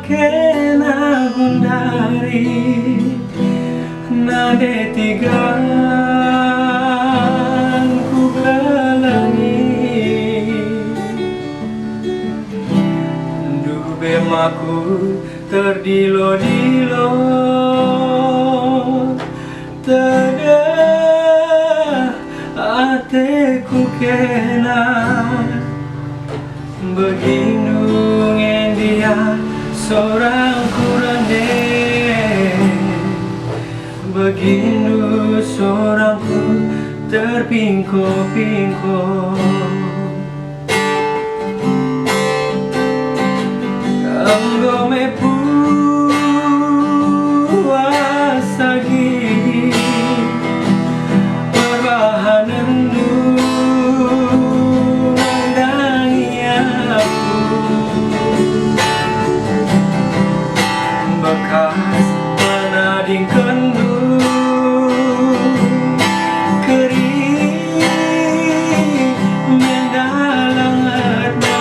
kena gundari nade tigang ku kalangi dube maku terdilo-dilo tada ateku kena beginu dia seorang kurande beginu seorangku terpingko-pingko anggo me puasa gigi perbahananmu mendangi aku bekas menading kendu kering mendalang hatna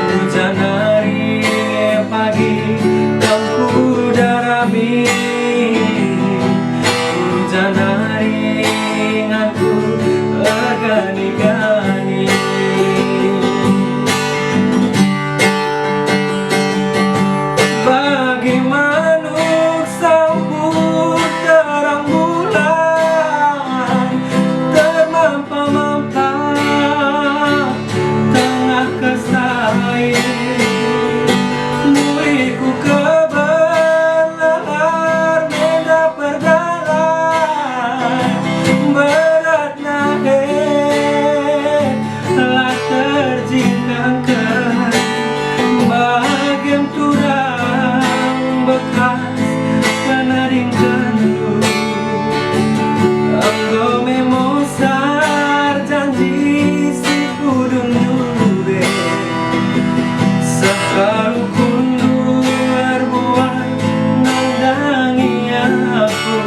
hujan hari pagi tangku darami hujan hari nganku gani-gani bagi manuk sambut terang bulan termampa-mampa tengah kesai muliku kebenar beda perdalan beratnya telah terjingkangkan bahagian turang bekas penaring kendu anggo memosar janji si kudung nube sekalu kundu berbuat nandangi aku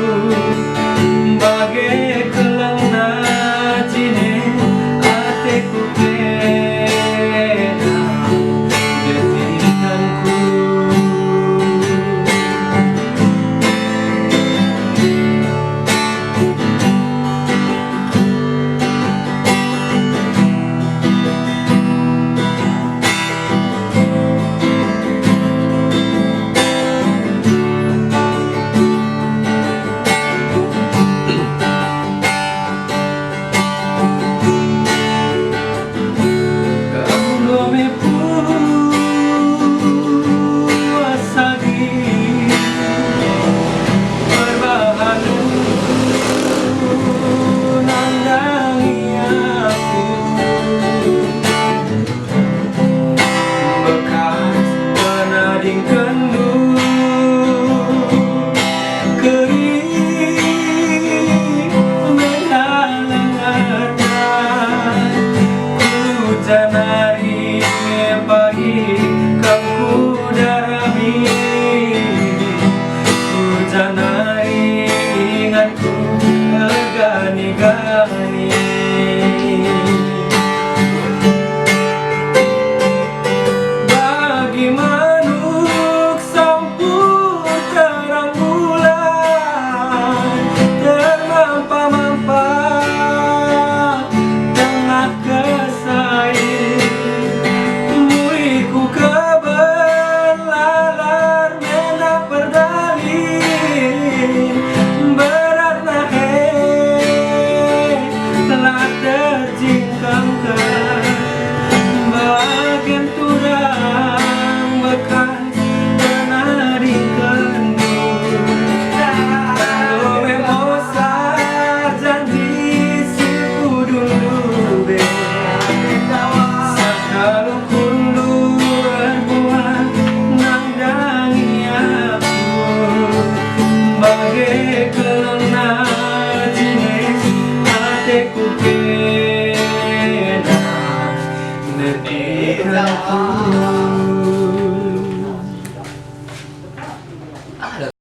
bagai kelang najine ateku kena detinkanku janari pagi kamu darami janari ingatku gani-gani bagi manuk sambut terang bulan termampa-mampa tengah kesai muliku kebelar mena perdalin berat nahe telah terjingkangkan bagian turang bekas penaring kendu anggo memosar janji si kudung nube sakalu kundu berbuat nandangi aku bagai kelang najine ateku kena detinkanku